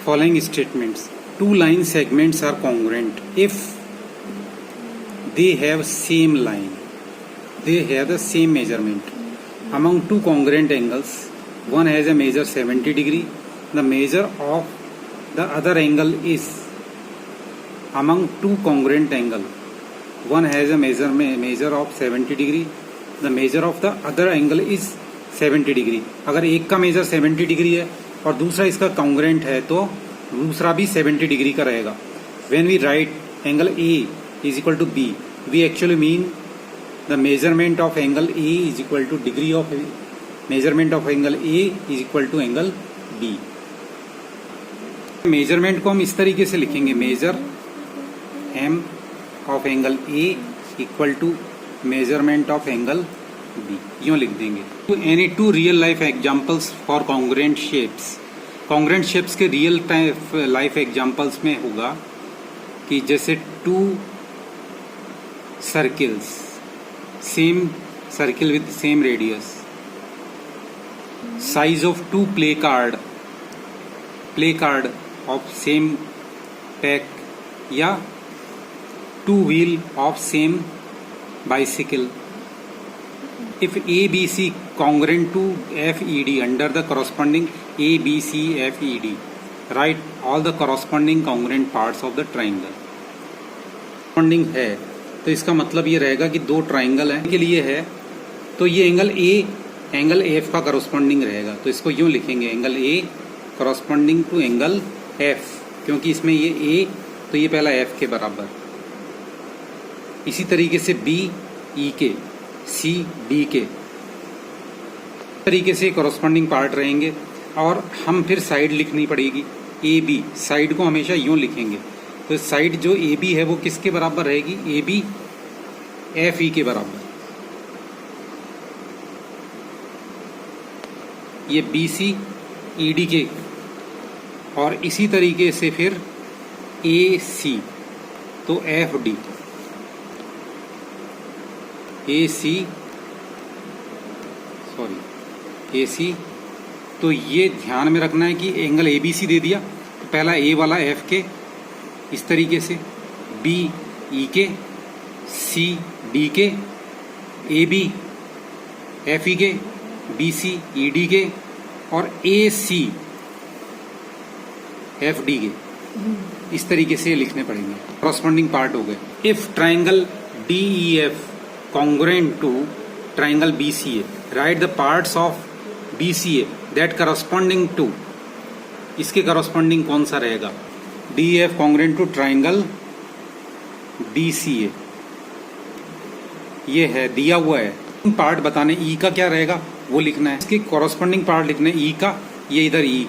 following statements. Two line segments are congruent if they have same line. They have the same measurement. Among two congruent angles, one has a measure 70 degree. The measure of the other angle is among two congruent angle. One has a measure of 70 degree. The measure of the other angle is 70 degree. अगर एक का major 70 degree है और दूसरा इसका congruent है तो दूसरा भी 70 डिग्री का रहेगा. When we write angle A is equal to B, we actually mean the measurement of angle A is equal to degree of measurement of angle A is equal to angle B. Measurement को हम इस तरीके से लिखेंगे, major M of angle A equal to measurement of angle B. यूं लिख देंगे. तो any two real life examples for congruent shapes. Congruent shapes के रियल लाइफ एग्जाम्पल्स में होगा कि जैसे two circles, same circle with same radius, size of two play card of same pack, या two wheel of same bicycle. If ABC congruent to FED under the corresponding ABCFED, write all the corresponding congruent parts of the triangle. Corresponding है तो इसका मतलब ये रहेगा कि दो triangle हैं के लिए है तो ये एंगल A एंगल F का करस्पॉन्डिंग रहेगा. तो इसको यूं लिखेंगे, angle A corresponding to angle F, क्योंकि इसमें ये A तो ये पहला F के बराबर. इसी तरीके से B E के, सी डी के तरीके से कॉरस्पॉन्डिंग पार्ट रहेंगे. और हम फिर साइड लिखनी पड़ेगी, ए बी. साइड को हमेशा यूं लिखेंगे. तो साइड जो ए बी है वो किसके बराबर रहेगी, ए बी एफ ई के बराबर. ये बी सी ई डी के, और इसी तरीके से फिर ए सी तो एफ डी, ए सी तो ये ध्यान में रखना है कि एंगल ए बी सी दे दिया तो पहला ए वाला एफ के इस तरीके से, बी ई के, सी डी के, ए बी एफ ई के, बी सी ई डी के, और ए सी एफ डी के. इस तरीके से लिखने पड़ेंगे. कॉरस्पॉन्डिंग पार्ट हो गए. If triangle D E F congruent to triangle BCA, write the parts of BCA that corresponding to. इसके corresponding कौन सा रहेगा, DEF congruent to triangle BCA. ये है दिया हुआ है. पार्ट बताने E का क्या रहेगा वो लिखना है. इसके corresponding पार्ट लिखना है E का. ये इधर E,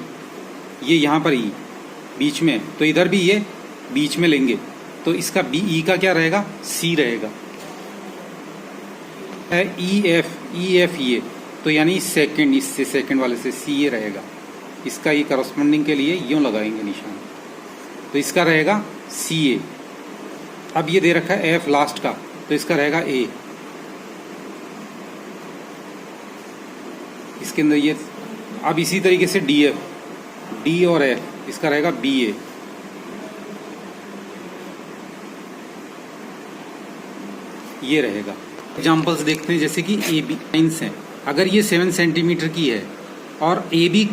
ये यहाँ पर E बीच में, तो इधर भी ये बीच में लेंगे तो इसका E का क्या रहेगा, C रहेगा. ई एफ ये तो यानी सेकंड, इससे सेकंड वाले से सी ए रहेगा. इसका ये करस्पॉन्डिंग के लिए यूं लगाएंगे निशान, तो इसका रहेगा सी ए. अब ये दे रखा है एफ लास्ट का तो इसका रहेगा ए. इसके अंदर ये अब इसी तरीके से डी एफ, डी और एफ इसका रहेगा बी ए. ये रहेगा. एग्जाम्पल्स देखते हैं जैसे कि ए बी लाइन्स हैं. अगर ये 7 सेंटीमीटर की है और A B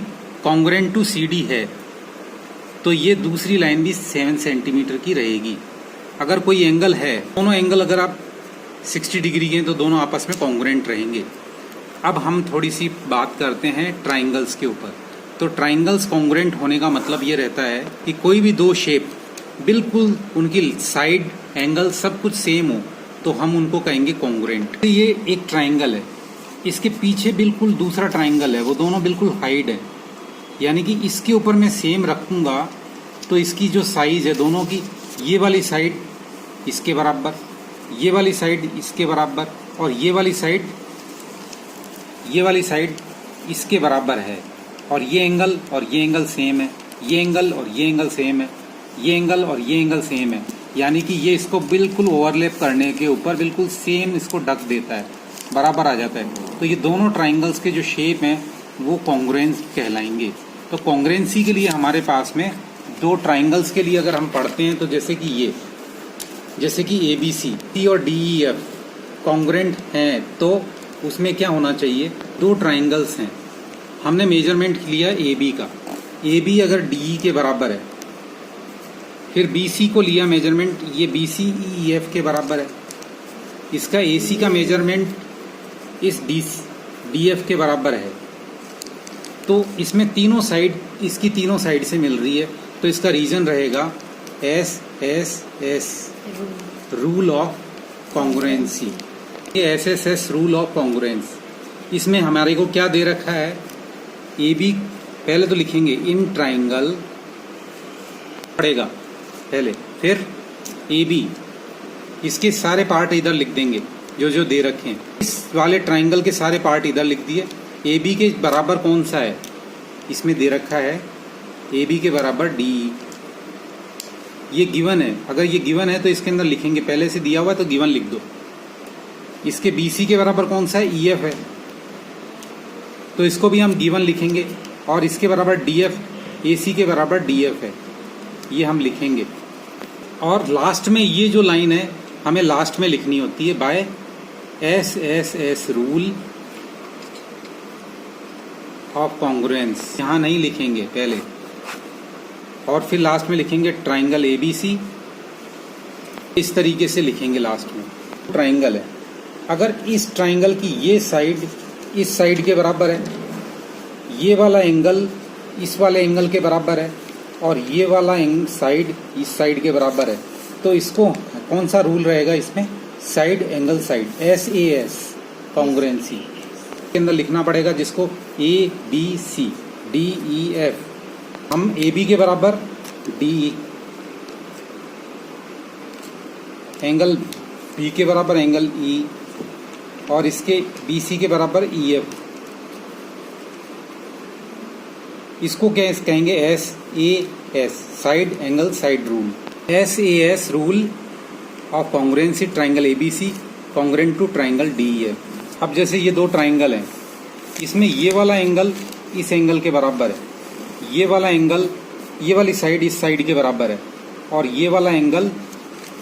congruent to C D है तो ये दूसरी लाइन भी 7 सेंटीमीटर की रहेगी. अगर कोई एंगल है, दोनों एंगल अगर आप 60 डिग्री के हैं तो दोनों आपस में कॉन्ग्रुएंट रहेंगे. अब हम थोड़ी सी बात करते हैं ट्राइंगल्स के ऊपर. तो ट्राइंगल्स कॉन्ग्रुएंट होने का मतलब ये रहता है कि कोई भी दो शेप बिल्कुल उनकी साइड एंगल सब कुछ सेम हो तो हम उनको कहेंगे कॉन्ग्रुएंट. तो ये एक ट्राइंगल है, इसके पीछे बिल्कुल दूसरा ट्राइंगल है, वो दोनों बिल्कुल हाइड है. यानी कि इसके ऊपर मैं सेम रखूंगा तो इसकी जो साइज है दोनों की, ये वाली साइड इसके बराबर, ये वाली साइड इसके बराबर, और ये वाली साइड इसके बराबर है. और ये एंगल और ये एंगल सेम है, ये एंगल और ये एंगल सेम है, ये एंगल और ये एंगल सेम है. यानी कि ये इसको बिल्कुल ओवरलैप करने के ऊपर बिल्कुल सेम इसको ढक देता है, बराबर आ जाता है. तो ये दोनों ट्राइंगल्स के जो शेप हैं वो कॉन्ग्रुएंस कहलाएंगे. तो कॉन्ग्रुएंसी के लिए हमारे पास में दो ट्राइंगल्स के लिए अगर हम पढ़ते हैं तो जैसे कि ए बी सी और डी ई एफ कॉन्ग्रेंट हैं, तो उसमें क्या होना चाहिए, दो ट्राइंगल्स हैं, हमने मेजरमेंट लिया ए बी का, ए बी अगर डी ई के बराबर है, फिर बी सी को लिया मेजरमेंट, ये बी सी ई एफ के बराबर है, इसका ए सी का मेजरमेंट इस डी एफ के बराबर है, तो इसमें तीनों साइड, इसकी तीनों साइड से मिल रही है, तो इसका रीजन रहेगा S S S rule of congruency. ये S S S rule of congruence, इसमें हमारे को क्या दे रखा है, ए बी पहले तो लिखेंगे इन ट्राइंगल पड़ेगा पहले, फिर ए बी, इसके सारे पार्ट इधर लिख देंगे जो जो दे रखे हैं, इस वाले ट्राइंगल के सारे पार्ट इधर लिख दिए, ए बी के बराबर कौन सा है, इसमें दे रखा है ए बी के बराबर डी, ये गिवन है, अगर ये गिवन है तो इसके अंदर लिखेंगे, पहले से दिया हुआ है तो गिवन लिख दो, इसके बी सी के बराबर कौन सा है, ई एफ है, तो इसको भी हम गिवन लिखेंगे, और इसके बराबर डी एफ, ए सी के बराबर डी एफ है, ये हम लिखेंगे, और लास्ट में ये जो लाइन है हमें लास्ट में लिखनी होती है by S S S rule of congruence, यहाँ नहीं लिखेंगे पहले, और फिर लास्ट में लिखेंगे ट्राइंगल ए बी सी, इस तरीके से लिखेंगे लास्ट में। ट्राइंगल है, अगर इस ट्राइंगल की ये साइड इस साइड के बराबर है, ये वाला एंगल इस वाले एंगल के बराबर है, और ये वाला साइड इस साइड के बराबर है, तो इसको कौन सा रूल रहेगा इसमें, side angle side, S A S congruency के अंदर लिखना पड़ेगा, जिसको A B C D E F, हम ए बी के बराबर डी, एंगल बी के बराबर एंगल ई, और इसके बी सी के बराबर ई एफ, इसको क्या कहेंगे, S A S side angle side rule, S A S rule of congruency triangle A B C congruent to triangle D E F. अब जैसे ये दो ट्राइंगल हैं, इसमें ये वाला एंगल इस एंगल के बराबर है, ये वाला एंगल ये वाली साइड इस साइड के बराबर है, और ये वाला एंगल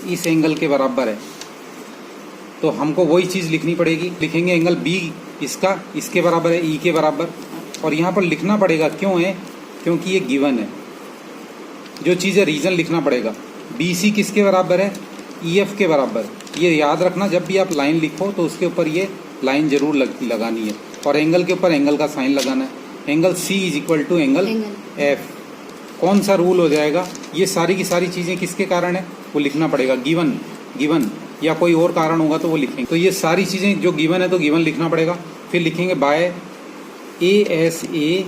इस एंगल के बराबर है, तो हमको वही चीज़ लिखनी पड़ेगी, लिखेंगे एंगल बी इसका इसके बराबर है, ई के बराबर, और यहाँ पर लिखना पड़ेगा, क्यों है, क्योंकि ये गिवन है, जो चीज़ है रीजन लिखना पड़ेगा, बी सी किसके बराबर है, ई एफ के बराबर, ये याद रखना, जब भी आप लाइन लिखो तो उसके ऊपर ये लाइन जरूर लगानी है, और एंगल के ऊपर एंगल का साइन लगाना है, angle C is equal to angle F, कौन सा रूल हो जाएगा, ये सारी की सारी चीज़ें किसके कारण है वो लिखना पड़ेगा, गिवन या कोई और कारण होगा तो वो लिखेंगे, तो ये सारी चीज़ें जो गिवन है तो गिवन लिखना पड़ेगा, फिर लिखेंगे by A S A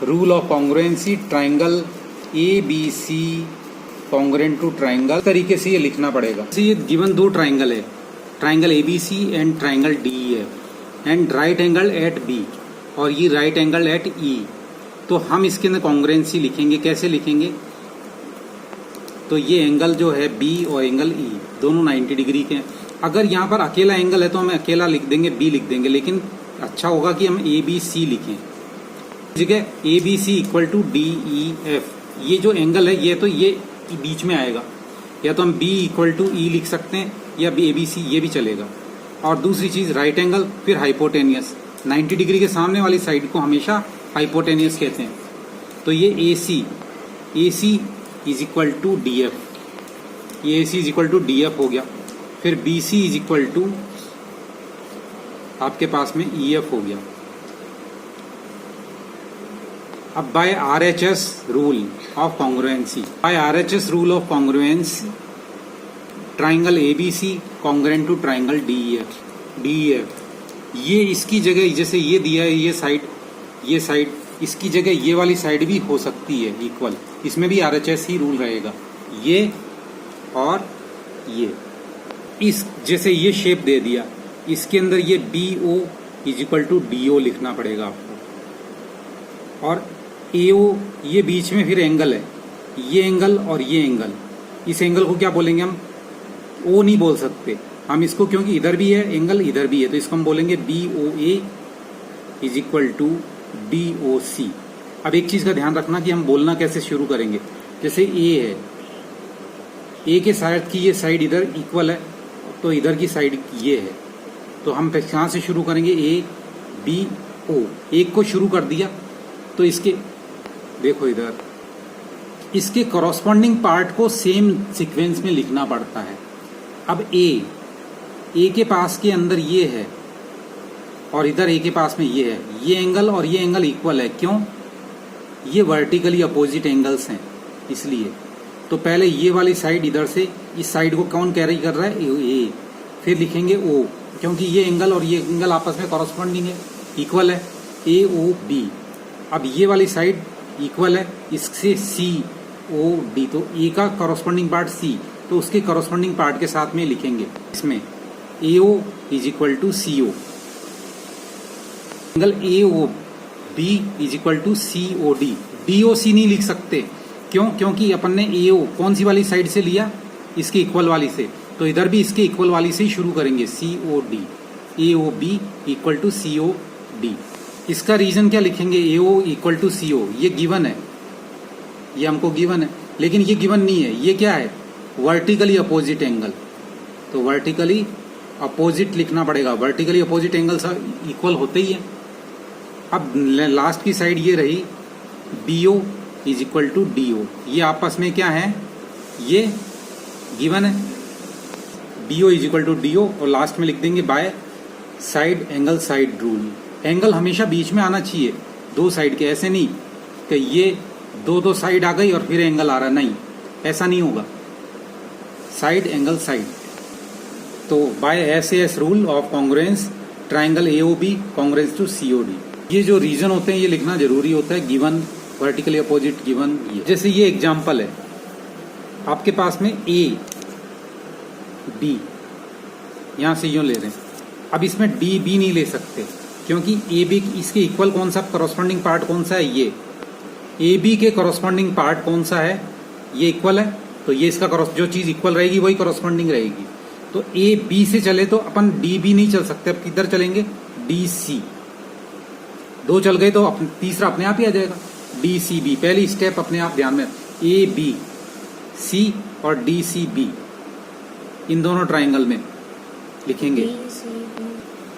rule of congruency triangle A B C congruent to triangle, तरीके से ये लिखना पड़ेगा। ये गिवन दो ट्राइंगल है, triangle A B C and triangle D E F, and right angle at B, और ये राइट एंगल एट ई, तो हम इसके अंदर कॉन्ग्रुएंसी लिखेंगे, कैसे लिखेंगे, तो ये एंगल जो है बी और एंगल ई दोनों 90 डिग्री के हैं, अगर यहाँ पर अकेला एंगल है तो हम अकेला लिख देंगे, बी लिख देंगे, लेकिन अच्छा होगा कि हम ए बी सी लिखें, ठीक है, A B C equal to D E F, ये जो एंगल है ये तो ये बीच में आएगा, या तो हम बी इक्वल टू ई लिख सकते हैं, या बी ए बी सी ये भी चलेगा, और दूसरी चीज राइट एंगल, फिर हाइपोटेनियस, 90 डिग्री के सामने वाली साइड को हमेशा हाइपोटेनियस कहते हैं, तो ये A C is equal to D F, ये A C is equal to D F हो गया, फिर B C is equal to आपके पास में ई एफ हो गया। अब by R H S rule of congruency, by R H S rule of congruence triangle A B C congruent to triangle D E F, ये इसकी जगह जैसे ये दिया है, ये साइड इसकी जगह ये वाली साइड भी हो सकती है इक्वल, इसमें भी are H S he rule रहेगा, ये और ये, इस जैसे ये शेप दे दिया, इसके अंदर ये B O is equal to D O लिखना पड़ेगा आपको, और ए ओ ये बीच में फिर एंगल है, ये एंगल और ये एंगल, इस एंगल को क्या बोलेंगे हम, ओ नहीं बोल सकते हम इसको, क्योंकि इधर भी है एंगल इधर भी है, तो इसको हम बोलेंगे B O A is equal to D O C, अब एक चीज का ध्यान रखना कि हम बोलना कैसे शुरू करेंगे। जैसे ए है, ए के साइड की ये साइड इधर इक्वल है, तो इधर की साइड ये है, तो हम कहाँ से शुरू करेंगे, ए बी ओ, एक को शुरू कर दिया तो इसके देखो इधर इसके कॉरस्पॉन्डिंग पार्ट को सेम सीक्वेंस में लिखना पड़ता है। अब ए के पास के अंदर ये है और इधर ए के पास में ये है, ये एंगल और ये एंगल इक्वल है। क्यों? ये वर्टिकली अपोजिट एंगल्स हैं इसलिए। तो पहले ये वाली साइड इधर से इस साइड को कौन कैरी कर रहा है, ए, फिर लिखेंगे ओ, क्योंकि ये एंगल और ये एंगल आपस में कॉरस्पॉन्डिंग है, इक्वल है, ए ओ बी। अब ये वाली साइड इक्वल है, इससे सी ओ डी, तो ए का कॉरस्पॉन्डिंग पार्ट सी, तो उसके कॉरस्पॉन्डिंग पार्ट के साथ में लिखेंगे इसमें A O is equal to C O, angle A O B is equal to C O D. D O C नहीं लिख सकते, क्यों? क्योंकि अपन ने ए ओ कौन सी वाली साइड से लिया, इसके इक्वल वाली से, तो इधर भी इसके इक्वल वाली से ही शुरू करेंगे, C O D, A O B equal to C O D. इसका रीजन क्या लिखेंगे, ए ओ इक्वल टू सी ओ, ये गिवन है, ये हमको गिवन है, लेकिन ये गिवन नहीं है, ये क्या है, वर्टिकली अपोजिट एंगल, तो वर्टिकली अपोजिट लिखना पड़ेगा। वर्टिकली अपोजिट एंगल इक्वल होते ही है। अब लास्ट की साइड ये रही, B O is equal to D O, ये आपस में क्या है, ये गिवन है, B O is equal to D O, और लास्ट में लिख देंगे by side angle side rule. Angle हमेशा बीच में आना चाहिए, दो साइड के, ऐसे नहीं कि ये दो साइड आ गई और फिर एंगल आ रहा, नहीं, ऐसा नहीं होगा, साइड एंगल साइड। तो by SAS rule of congruence triangle AOB congruence to COD। ये जो रीजन होते हैं ये लिखना जरूरी होता है, गिवन, वर्टिकली अपोजिट गिवन। जैसे ये एग्जांपल है, आपके पास में A B, यहां से यूं ले रहे हैं, अब इसमें D B नहीं ले सकते, क्योंकि A B इसके इक्वल कौन सा कॉरस्पॉन्डिंग पार्ट कौन सा है, ये ए बी के कॉरस्पॉन्डिंग पार्ट कौन सा है, ये इक्वल है, तो ये इसका जो चीज इक्वल रहेगी वही कॉरस्पॉन्डिंग रहेगी। तो ए बी से चले तो अपन डी बी नहीं चल सकते, अब किधर चलेंगे, डी सी, दो चल गए तो तीसरा अपने आप ही आ जाएगा, डी सी बी। पहली स्टेप अपने आप ध्यान में, ए बी सी और डी सी बी, इन दोनों ट्राइंगल में लिखेंगे।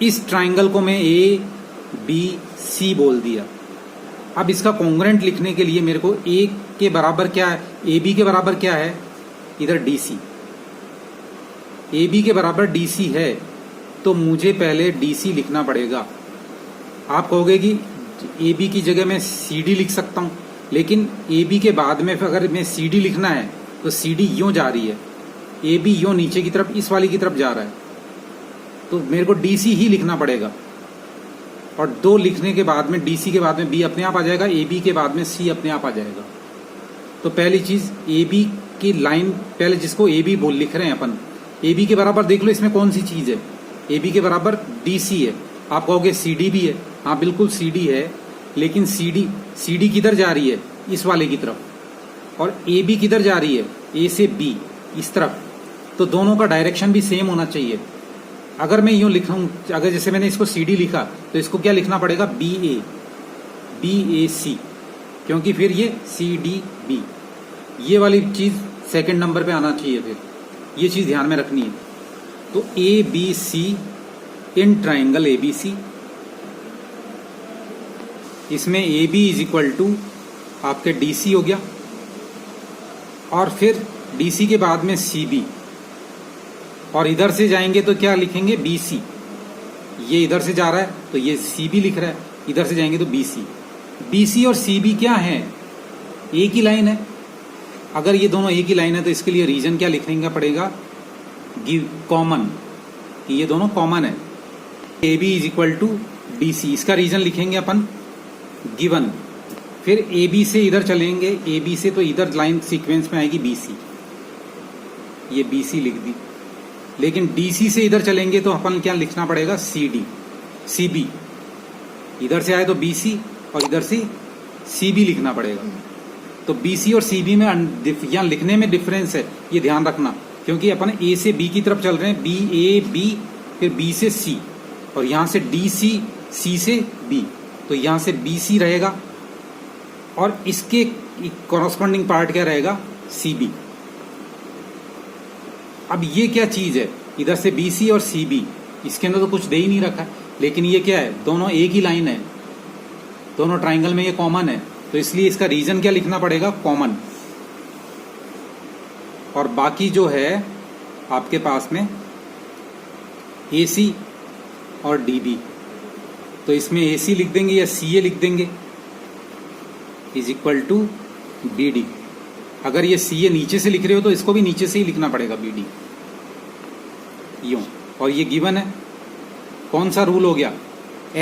इस ट्राइंगल को मैं ए बी सी बोल दिया। अब इसका कॉन्ग्रुएंट लिखने के लिए मेरे को ए के बराबर क्या है, ए बी के बराबर क्या है, इधर डी सी, ए बी के बराबर डी सी है, तो मुझे पहले डी सी लिखना पड़ेगा। आप कहोगे कि ए बी की जगह मैं सी डी लिख सकता हूं, लेकिन ए बी के बाद में अगर मैं सी डी लिखना है तो सी डी यूं जा रही है, ए बी यूं नीचे की तरफ इस वाली की तरफ जा रहा है, तो मेरे को डी सी ही लिखना पड़ेगा। और दो लिखने के बाद में डी सी के बाद में बी अपने आप आ जाएगा, ए बी के बाद में सी अपने आप आ जाएगा। तो पहली चीज ए बी की लाइन, पहले जिसको ए बी बोल लिख रहे हैं अपन, ए बी के बराबर देख लो इसमें कौन सी चीज है, ए बी के बराबर डी सी है। आप कहोगे सी डी भी है, हाँ बिल्कुल सी डी है, लेकिन सी डी किधर जा रही है, इस वाले की तरफ, और ए बी किधर जा रही है, ए से बी इस तरफ, तो दोनों का डायरेक्शन भी सेम होना चाहिए। अगर मैं यूं लिखूं, अगर जैसे मैंने इसको सी डी लिखा तो इसको क्या लिखना पड़ेगा, बी ए सी, क्योंकि फिर ये सी डी बी, ये वाली चीज सेकंड नंबर पे आना चाहिए, फिर ये चीज ध्यान में रखनी है। तो A B C in triangle A B C, इसमें A B is equal to आपके डी सी हो गया, और फिर डी सी के बाद में सी बी, और इधर से जाएंगे तो क्या लिखेंगे, बी सी, ये इधर से जा रहा है तो ये सी बी लिख रहा है, इधर से जाएंगे तो बी सी। बी सी और सी बी क्या है, एक ही लाइन है। अगर ये दोनों एक ही लाइन है तो इसके लिए रीजन क्या लिखने पड़ेगा, गिव कॉमन, ये दोनों कॉमन है। A B is equal to D C, इसका रीजन लिखेंगे अपन गिवन। फिर ए बी से इधर चलेंगे, ए बी से तो इधर लाइन सीक्वेंस में आएगी बी सी, ये बी सी लिख दी। लेकिन डी सी से इधर चलेंगे तो अपन क्या लिखना पड़ेगा, सी डी, सी बी, इधर से आए तो बी सी और इधर से सी बी लिखना पड़ेगा। तो बी सी और सी बी में यहाँ लिखने में डिफरेंस है, ये ध्यान रखना, क्योंकि अपन ए से बी की तरफ चल रहे हैं, बी ए बी, फिर बी से सी, और यहाँ से डी सी, सी से बी, तो यहाँ से बी सी रहेगा, और इसके कॉरस्पॉन्डिंग पार्ट क्या रहेगा, CB। अब ये क्या चीज है, इधर से BC और CB, इसके अंदर तो कुछ दे ही नहीं रखा है, लेकिन ये क्या है, दोनों एक ही लाइन है, दोनों ट्राइंगल में ये कॉमन है, तो इसलिए इसका रीजन क्या लिखना पड़ेगा, कॉमन। और बाकी जो है आपके पास में AC और DB, तो इसमें AC लिख देंगे या CA लिख देंगे, इज इक्वल टू BD। अगर ये CA नीचे से लिख रहे हो तो इसको भी नीचे से ही लिखना पड़ेगा, BD यूं। और ये गिवन है, कौन सा रूल हो गया,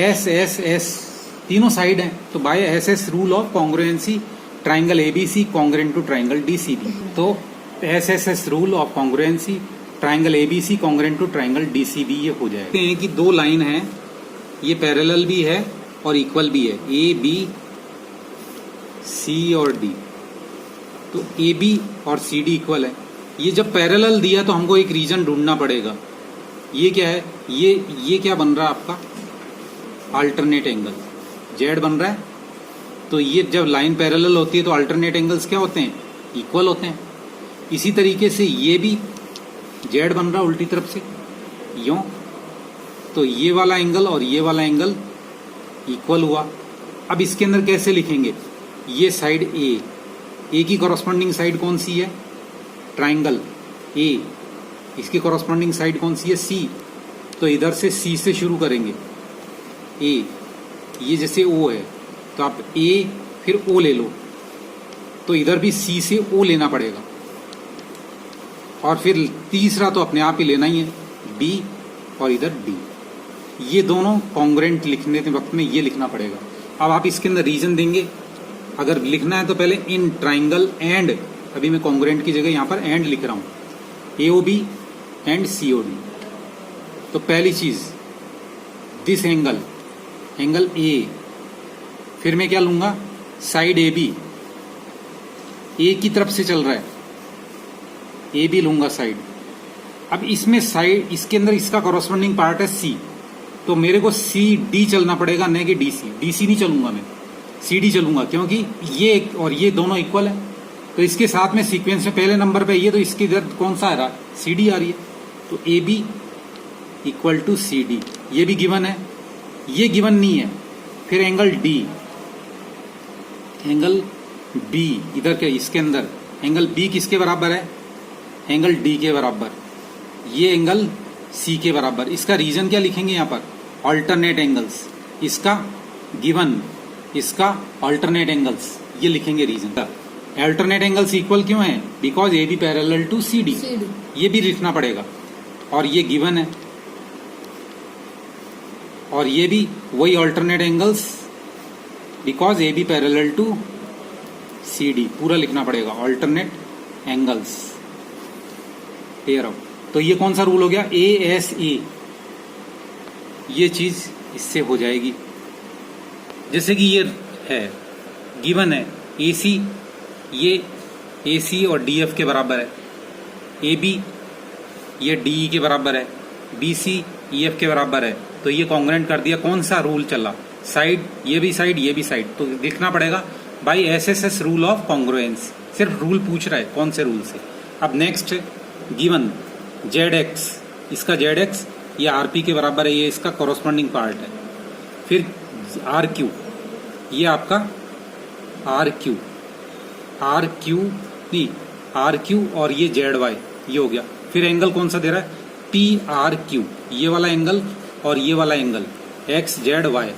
S तीनों साइड हैं, तो by SS rule of congruency triangle ABC congruent to triangle DCB। तो SSS rule of congruency triangle ABC congruent to triangle DCB ये हो जाएगा। देखते हैं कि दो लाइन है, ये पैरेलल भी है और इक्वल भी है, AB C और D। तो AB और CD इक्वल है। ये जब पैरेलल दिया तो हमको एक रीजन ढूंढना पड़ेगा। ये क्या है, ये क्या बन रहा है आपका, अल्टरनेट एंगल Z बन रहा है। तो ये जब लाइन पैरेलल होती है तो अल्टरनेट एंगल्स क्या होते हैं, इक्वल होते हैं। इसी तरीके से ये भी Z बन रहा है उल्टी तरफ से यूं, तो ये वाला एंगल और ये वाला एंगल इक्वल हुआ। अब इसके अंदर कैसे लिखेंगे, ये साइड A की कॉरस्पॉन्डिंग साइड कौन सी है, ट्राइंगल A, इसकी कॉरस्पॉन्डिंग साइड कौन सी है, C। तो इधर से C से शुरू करेंगे, A, ये जैसे O है तो आप A फिर O ले लो, तो इधर भी C से O लेना पड़ेगा। और फिर तीसरा तो अपने आप ही लेना ही है, B और इधर D। ये दोनों कॉन्ग्रुएंट लिखने के वक्त में ये लिखना पड़ेगा। अब आप इसके अंदर रीजन देंगे, अगर लिखना है तो पहले इन ट्राइंगल एंड, अभी मैं कॉन्ग्रुएंट की जगह यहाँ पर एंड लिख रहा हूँ, AOB एंड COD। तो पहली चीज दिस एंगल A, फिर मैं क्या लूंगा, साइड AB, A की तरफ से चल रहा है, AB लूंगा साइड। अब इसमें साइड, इसके अंदर इसका कॉरस्पॉन्डिंग पार्ट है C, तो मेरे को CD चलना पड़ेगा, नहीं कि DC नहीं चलूंगा मैं, CD चलूंगा, क्योंकि ये और ये दोनों इक्वल है। तो इसके साथ में सीक्वेंस में पहले नंबर पे ये, तो इसकी इधर कौन सा आ रहा है, CD आ रही है। तो AB इक्वल टू CD, ये भी गिवन है, ये गिवन नहीं है। फिर एंगल D, एंगल B इधर के, इसके अंदर एंगल B किसके बराबर है, एंगल D के बराबर, ये एंगल C के बराबर। इसका रीजन क्या लिखेंगे यहाँ पर, अल्टरनेट एंगल्स, इसका गिवन, इसका अल्टरनेट एंगल्स, ये लिखेंगे रीजन। अल्टरनेट एंगल्स इक्वल क्यों है, because AB parallel to CD, ये भी लिखना पड़ेगा। और ये गिवन है, और ये भी वही alternate angles, because AB parallel to CD, पूरा लिखना पड़ेगा, अल्टरनेट एंगल्स पेयर ऑफ। तो ये कौन सा रूल हो गया, ASA, ये चीज इससे हो जाएगी। जैसे कि ये है गिवन है, AC ये AC और DF के बराबर है, AB ये DE के बराबर है, BC EF के बराबर है। तो ये कॉन्ग्रुएंट कर दिया। कौन सा रूल चला, साइड, ये भी साइड, ये भी साइड, तो लिखना पड़ेगा by SSS rule of congruence. सिर्फ रूल पूछ रहा है, कौन से रूल से। अब नेक्स्ट गिवन ZX, इसका ZX ये RP के बराबर है, ये इसका कॉरस्पॉन्डिंग पार्ट है। फिर RQ, ये आपका RQ नहीं, RQ और ये ZY, ये हो गया। फिर एंगल कौन सा दे रहा है, PRQ, ये वाला एंगल और ये वाला एंगल XZY।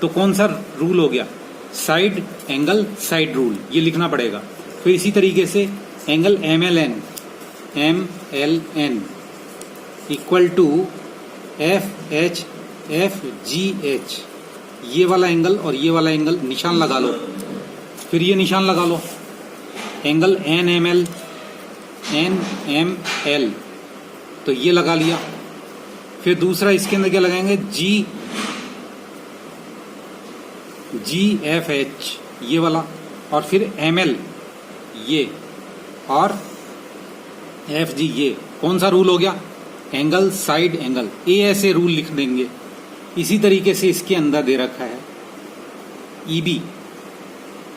तो कौन सा रूल हो गया, साइड एंगल साइड रूल, ये लिखना पड़ेगा। फिर इसी तरीके से angle MLN equal to FHFGH, ये वाला एंगल और ये वाला एंगल निशान लगा लो। फिर ये निशान लगा लो, एंगल NML, तो ये लगा लिया। फिर दूसरा इसके अंदर क्या लगाएंगे, GFH, ये वाला, और फिर ML ये, और FG ये। कौन सा रूल हो गया, एंगल साइड एंगल, ऐसे रूल लिख देंगे। इसी तरीके से इसके अंदर दे रखा है EB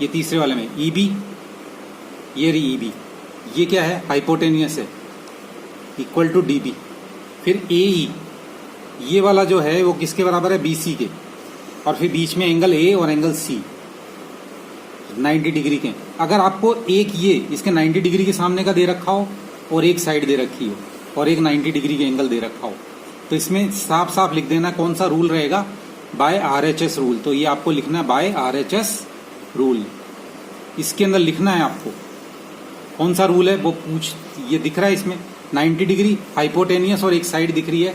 ये तीसरे वाले में ई बी, ये रही ई बी, ये क्या है हाइपोटेनियस है, इक्वल टू डी बी। फिर ए ई, ये वाला जो है वो किसके बराबर है, बी सी के, और फिर बीच में एंगल ए और एंगल सी 90 डिग्री के। अगर आपको एक ये इसके 90 डिग्री के सामने का दे रखा हो और एक साइड दे रखी हो और एक 90 डिग्री के एंगल दे रखा हो, तो इसमें साफ साफ लिख देना कौन सा रूल रहेगा, बाय RHS रूल। तो ये आपको लिखना है बाय RHS रूल, इसके अंदर लिखना है आपको कौन सा रूल है वो ये दिख रहा है इसमें 90 डिग्री हाइपोटेनियस और एक साइड दिख रही है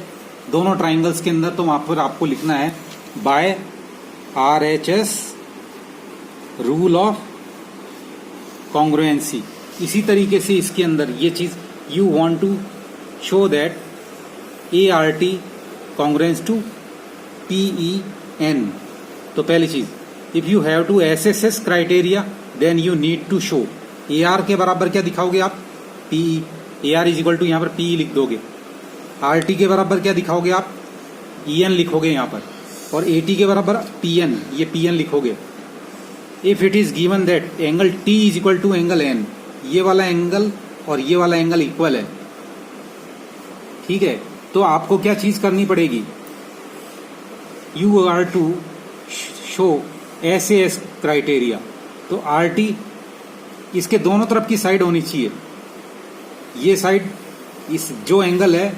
दोनों ट्राइंगल्स के अंदर, तो वहां पर आपको लिखना है by RHS rule of congruency. इसी तरीके से इसके अंदर ये चीज you want to show that ART congruence to PEN। तो पहली चीज, if you have to SSS criteria then you need to show AR के बराबर क्या दिखाओगे आप, PE। AR is equal to यहाँ पर PE लिख दोगे। RT के बराबर क्या दिखाओगे आप, EN लिखोगे यहाँ पर, और AT के बराबर PN, ये PN लिखोगे। If it is given that angle T is equal to angle N, ये वाला एंगल और ये वाला एंगल इक्वल है, ठीक है, तो आपको क्या चीज करनी पड़ेगी, you are to show SAS criteria. तो RT इसके दोनों तरफ की साइड होनी चाहिए, ये साइड इस जो एंगल है,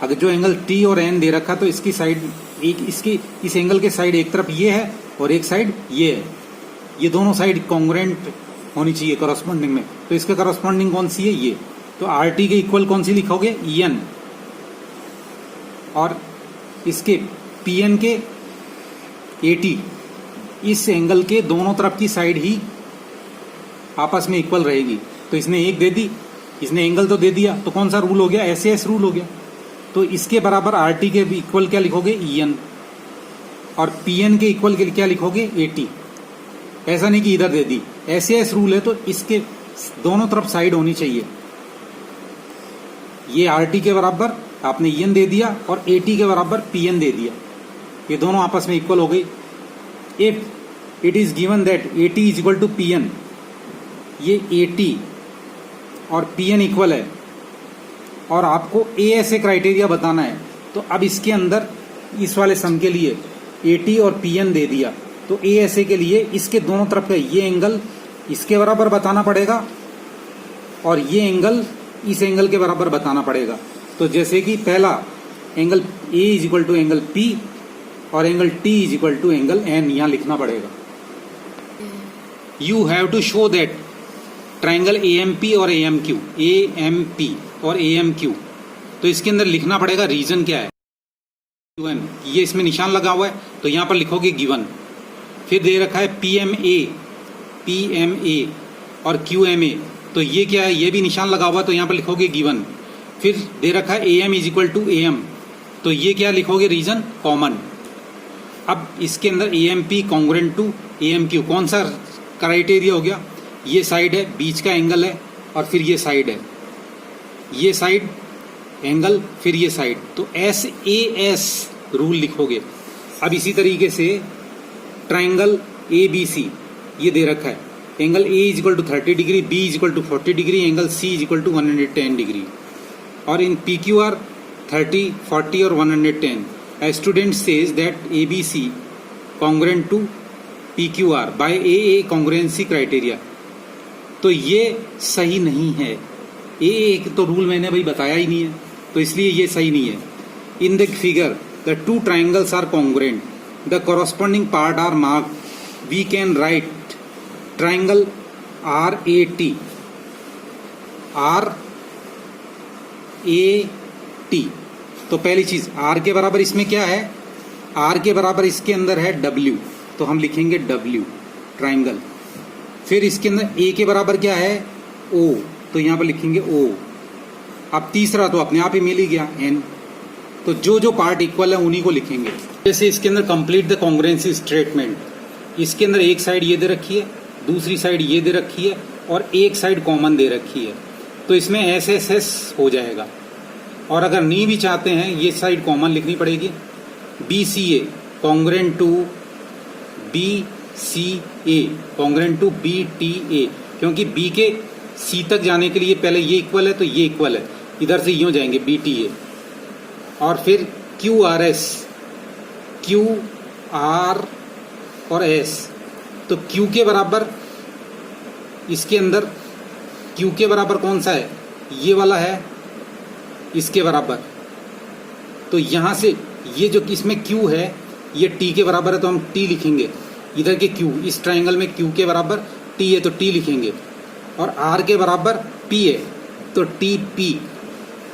अगर जो एंगल T और N दे रखा तो इसकी साइड एक, इसकी इस एंगल के साइड एक तरफ ये है और एक साइड ये है, ये दोनों साइड कॉन्ग्रुएंट होनी चाहिए करस्पॉन्डिंग में। तो इसके करस्पॉन्डिंग कौन सी है, ये। तो RT के इक्वल कौन सी लिखोगे, EN, और इसके PN के AT, इस एंगल के दोनों तरफ की साइड ही आपस में इक्वल रहेगी। तो इसने एक दे दी, इसने एंगल तो दे दिया, तो कौन सा रूल हो गया, SAS रूल हो गया। तो इसके बराबर RT के इक्वल क्या लिखोगे, EN, और PN के इक्वल के क्या लिखोगे, AT। ऐसा नहीं कि इधर दे दी, SAS रूल है तो इसके दोनों तरफ साइड होनी चाहिए। ये RT के बराबर आपने EN दे दिया और AT के बराबर PN दे दिया, ये दोनों आपस में इक्वल हो गई। If it is given that AT is equal to PN, ये AT और PN इक्वल है और आपको ASA क्राइटेरिया बताना है, तो अब इसके अंदर इस वाले सम के लिए AT और PN दे दिया, तो ASA के लिए इसके दोनों तरफ का ये एंगल इसके बराबर बताना पड़ेगा और ये एंगल इस एंगल के बराबर बताना पड़ेगा। तो जैसे कि पहला angle A is equal to angle P और angle T is equal to angle N यहां लिखना पड़ेगा। You have to show that triangle AMP और AMP और AMQ, तो इसके अंदर लिखना पड़ेगा रीजन क्या है, गिवन, ये इसमें निशान लगा हुआ है तो यहां पर लिखोगे गिवन। फिर दे रखा है PMA और QMA, तो ये क्या है, ये भी निशान लगा हुआ है तो यहां पर लिखोगे गिवन। फिर दे रखा है AM is equal to AM, तो ये क्या लिखोगे, रीजन कॉमन। अब इसके अंदर AMP कॉन्ग्रुएंट टू AMQ, कौन सा क्राइटेरिया हो गया, ये साइड है, बीच का एंगल है और फिर ये साइड है, ये साइड एंगल फिर ये साइड, तो SAS रूल लिखोगे। अब इसी तरीके से ट्राइंगल ABC ये दे रखा है, angle A is equal to 30 degree, B is equal to 40 degree, angle C is equal to 110 degree, और इन PQR 30, 40 और 110। A student says that ABC congruent to PQR by AA congruency criteria, तो ये सही नहीं है। AA तो rule मैंने भाई बताया ही नहीं है, तो इसलिए ये सही नहीं है। In the figure the two triangles are congruent, the corresponding part are marked, we can write triangle RAT, तो पहली चीज R के बराबर इसमें क्या है, R के बराबर इसके अंदर है W, तो हम लिखेंगे W ट्राइंगल। फिर इसके अंदर A के बराबर क्या है, O, तो यहां पर लिखेंगे O। अब तीसरा तो अपने आप ही मिल ही गया N, तो जो जो पार्ट इक्वल है उन्हीं को लिखेंगे। जैसे इसके अंदर कंप्लीट द कॉन्ग्रुएंसी स्टेटमेंट, इसके अंदर एक साइड ये दे रखी है, दूसरी साइड ये दे रखी है और एक साइड कॉमन दे रखी है, तो इसमें SSS हो जाएगा। और अगर नहीं भी चाहते हैं ये साइड कॉमन लिखनी पड़ेगी, BCA congruent to C A congruent to B T A, क्योंकि बी के सी तक जाने के लिए पहले ये इक्वल है तो ये इक्वल है, इधर से यूं जाएंगे बी टी ए। और फिर Q R S, Q R और एस, तो क्यू के बराबर इसके अंदर क्यू के बराबर कौन सा है, ये वाला है इसके बराबर। तो यहां से ये जो इसमें क्यू है ये टी के बराबर है तो हम टी लिखेंगे, इधर के क्यू इस ट्रायंगल में क्यू के बराबर टी है तो टी लिखेंगे, और आर के बराबर पी है तो टी पी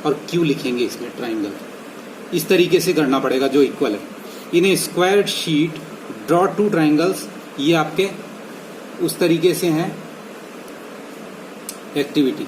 और क्यू लिखेंगे इसमें ट्रायंगल। इस तरीके से करना पड़ेगा जो इक्वल है। In a squared sheet draw two triangles, ये आपके उस तरीके से हैं एक्टिविटी।